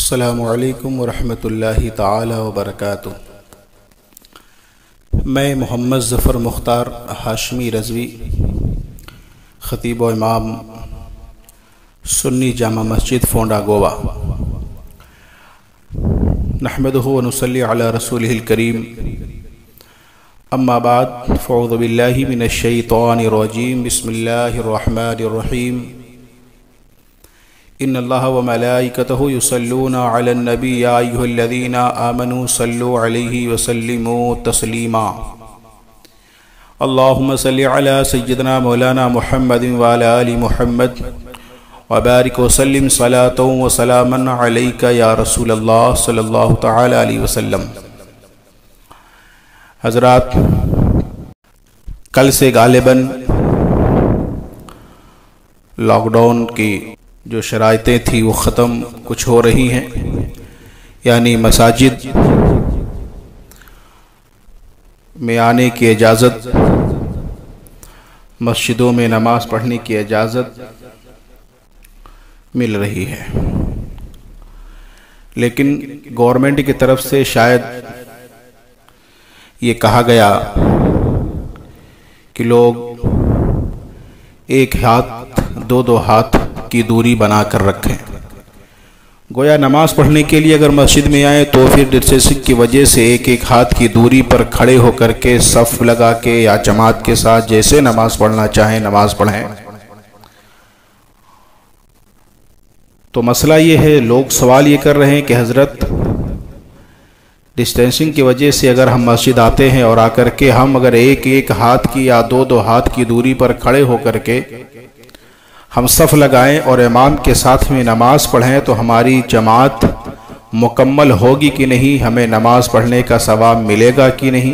अस्सलामु अलैकुम वरहमतुल्लाहि ताला वबरकातुह। मैं मोहम्मद ज़फ़र मुख्तार हाशमी रज़वी, ख़तीब व इमाम सुन्नी जामा मस्जिद फोंडा गोवा। नहमदुहु व नुसल्ली अला रसूलिहिल करीम, अम्मा बाद फ़अऊज़ु बिल्लाहि मिनश शैतानिर रजीम। बिस्मिल्लाहिर रहमानिर रहीम। इन्नल्लाह व मलाइकतहु युसल्लूना अलन नबी या अय्युहल्लज़ीना आमनू सल्लु अलैहि व सल्लिमू तस्लीमा। अल्लाहुम्मा सल्लि अला सय्यिदना मौलाना मुहम्मदिन व अला आलि मुहम्मद व बारिक व सल्लिम सलातन व सलामन अलैका या रसूलल्लाह सल्लल्लाहु तआला अलैहि वसल्लम। हज़रात, कल से गालिबन लॉकडाउन की जो शराइतें थी वो ख़त्म कुछ हो रही हैं, यानी मसाजिद में आने की इजाज़त, मस्जिदों में नमाज़ पढ़ने की इजाज़त मिल रही है। लेकिन गवर्नमेंट की तरफ से शायद ये कहा गया कि लोग एक हाथ दो हाथ की दूरी बनाकर रखें। गोया नमाज पढ़ने के लिए अगर मस्जिद में आए तो फिर डिस्टेंसिंग की वजह से एक एक हाथ की दूरी पर खड़े होकर के सफ़ लगा के या जमात के साथ जैसे नमाज पढ़ना चाहें नमाज पढ़ें। तो मसला ये है, लोग सवाल ये कर रहे हैं कि हज़रत, डिस्टेंसिंग की वजह से अगर हम मस्जिद आते हैं और आकर के हम अगर एक एक हाथ की या दो हाथ की दूरी पर खड़े होकर के हम सफ़ लगाएं और इमाम के साथ में नमाज पढ़ें तो हमारी जमात मुकम्मल होगी कि नहीं, हमें नमाज पढ़ने का सवाब मिलेगा कि नहीं।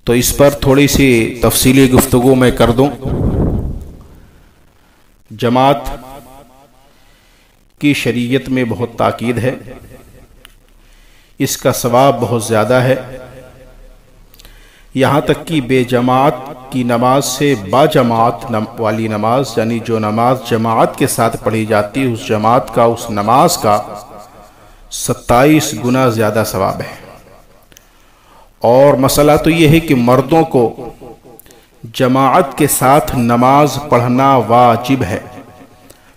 तो इस पर थोड़ी सी तफसीली गुफ्तगू मैं कर दूं। जमात की शरीयत में बहुत ताकीद है, इसका सवाब बहुत ज़्यादा है। यहाँ तक कि बेजमात की नमाज से बाजमात वाली नमाज, यानी जो नमाज जमात के साथ पढ़ी जाती है उस जमात का, उस नमाज का 27 गुना ज़्यादा सवाब है। और मसला तो ये है कि मर्दों को जमात के साथ नमाज पढ़ना वाजिब है।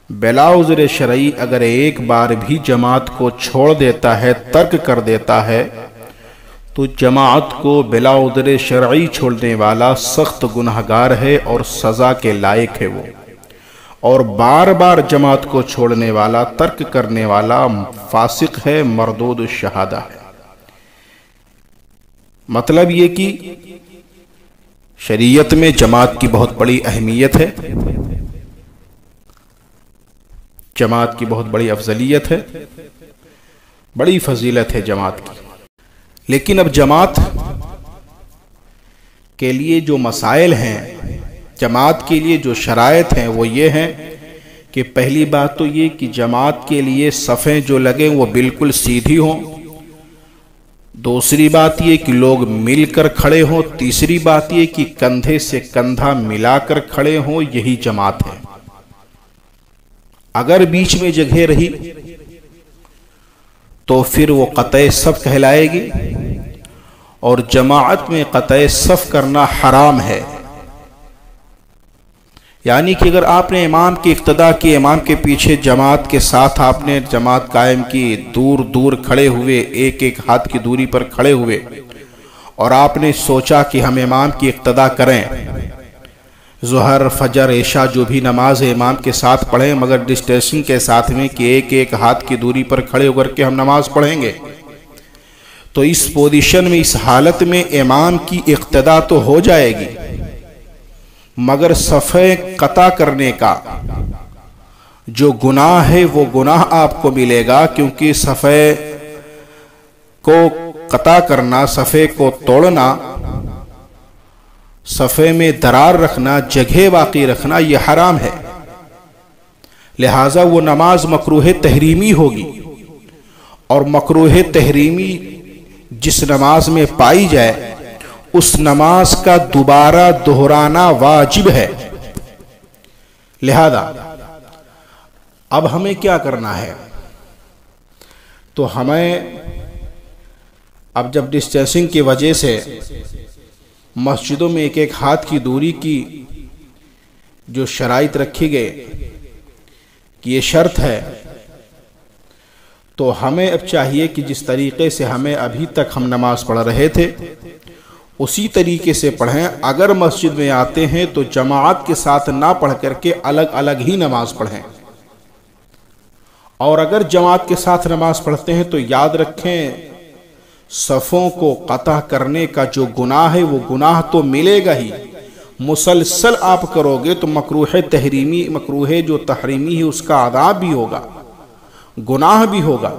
बिला उज़्र शरई अगर एक बार भी जमात को छोड़ देता है, तर्क कर देता है, तो जमात को बिला उज़्र शरई छोड़ने वाला सख्त गुनहगार है और सज़ा के लायक है वो। और बार बार जमात को छोड़ने वाला, तर्क करने वाला फासिक है, मरदूद शहादा है। मतलब ये कि शरीयत में जमात की बहुत बड़ी अहमियत है, जमात की बहुत बड़ी अफजलियत है, बड़ी फजीलत है जमात की। लेकिन अब जमात के लिए जो मसाइल हैं, जमात के लिए जो शराइत हैं वो ये हैं कि पहली बात तो ये कि जमात के लिए सफ़ें जो लगे वो बिल्कुल सीधी हों। दूसरी बात ये कि लोग मिलकर खड़े हों। तीसरी बात ये कि कंधे से कंधा मिलाकर खड़े हों, यही जमात है। अगर बीच में जगह रही तो फिर वो क़तए सफ़ कहलाएगी और जमाअत में क़तए सफ़ करना हराम है। यानी कि अगर आपने इमाम की इक़्तिदा की, इमाम के पीछे जमात के साथ आपने जमात कायम की, दूर दूर खड़े हुए, एक एक हाथ की दूरी पर खड़े हुए, और आपने सोचा कि हम इमाम की इक़्तिदा करें, ज़ुहर फजर इशा जो भी नमाज है इमाम के साथ पढ़ें, मगर डिस्टेंसिंग के साथ में कि एक एक हाथ की दूरी पर खड़े होकर के हम नमाज पढ़ेंगे, तो इस पोजीशन में, इस हालत में इमाम की इक़्तिदा तो हो जाएगी, मगर सफ़े क़ता करने का जो गुनाह है वो गुनाह आपको मिलेगा। क्योंकि सफ़े को क़ता करना, सफ़े को तोड़ना, सफ़े में दरार रखना, जगह बाकी रखना, यह हराम है। लिहाजा वो नमाज मकरूह तहरीमी होगी। और मकरूह तहरीमी जिस नमाज में पाई जाए उस नमाज का दोबारा दोहराना वाजिब है। लिहाजा अब हमें क्या करना है, तो हमें अब जब डिस्टेंसिंग की वजह से मस्जिदों में एक एक हाथ की दूरी की जो शराइत रखी गई कि ये शर्त है, तो हमें अब चाहिए कि जिस तरीके से हमें अभी तक हम नमाज पढ़ रहे थे उसी तरीके से पढ़ें। अगर मस्जिद में आते हैं तो जमात के साथ ना पढ़ करके अलग अलग ही नमाज पढ़ें, और अगर जमात के साथ नमाज पढ़ते हैं तो याद रखें सफ़ों को कता करने का जो गुनाह है वो गुनाह तो मिलेगा ही, मुसलसल आप करोगे तो मकरूह तहरीमी, मकरूह जो तहरीमी है उसका आदाब भी होगा, गुनाह भी होगा,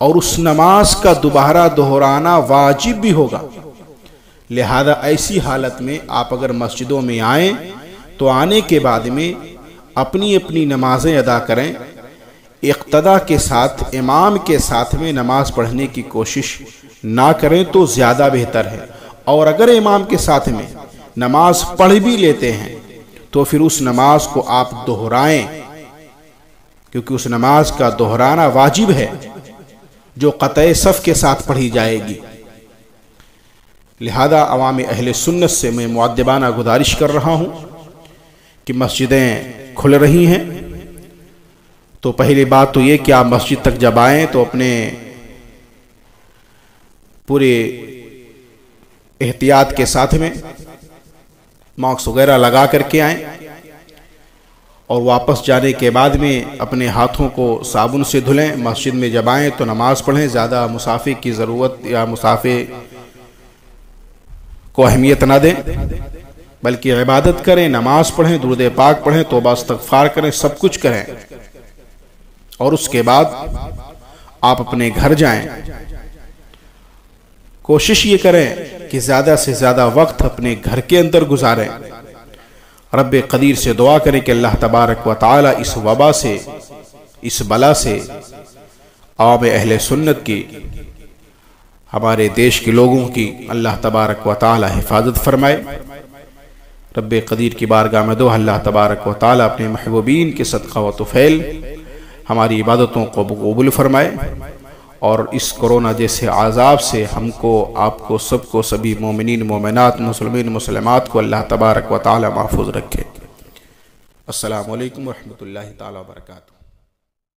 और उस नमाज का दोबारा दोहराना वाजिब भी होगा। लिहाजा ऐसी हालत में आप अगर मस्जिदों में आएँ तो आने के बाद में अपनी अपनी नमाजें अदा करें, इक़्तिदा के साथ इमाम के साथ में नमाज पढ़ने की कोशिश ना करें तो ज़्यादा बेहतर है। और अगर इमाम के साथ में नमाज पढ़ भी लेते हैं तो फिर उस नमाज को आप दोहराएं, क्योंकि उस नमाज का दोहराना वाजिब है जो क़तए सफ़ के साथ पढ़ी जाएगी। लिहाजा अवाम अहले सुन्नत से मैं मुअद्दिबाना गुजारिश कर रहा हूँ कि मस्जिदें खुल रही हैं तो पहली बात तो ये कि आप मस्जिद तक जब आएँ तो अपने पूरे एहतियात के साथ में मास्क वगैरह लगा करके आएँ, और वापस जाने के बाद में अपने हाथों को साबुन से धुलें। मस्जिद में जब आएँ तो नमाज पढ़ें, ज़्यादा मुसाफे की ज़रूरत या मुसाफे को अहमियत ना दें, बल्कि इबादत करें, नमाज पढ़ें, दुरूद पाक पढ़ें, तौबा इस्तग़फ़ार करें, सब कुछ करें, और उसके बाद आप अपने घर जाएं। कोशिश ये करें कि ज़्यादा से ज़्यादा वक्त अपने घर के अंदर गुजारें। रब्बे क़दीर से दुआ करें कि अल्लाह तबारक व तआला इस वबा से, इस बला से आवाम अहले सुन्नत की, हमारे देश के लोगों की अल्लाह तबारक व तआला हिफाजत फरमाए। रब्बे क़दीर की बारगाह में दुआ अल्लाह तबारक व तआला अपने महबूबीन के सदक़ा व तुफ़ैल हमारी इबादतों को कबूल फरमाए, और इस कोरोना जैसे आज़ाब से हमको, आपको, सबको, सभी मोमिनीन मोमिनात, मुस्लिमीन मुस्लिमात को अल्लाह तबारक व तआला महफूज रखे। अस्सलामु अलैकुम व रहमतुल्लाहि तआला व बरकातुहू।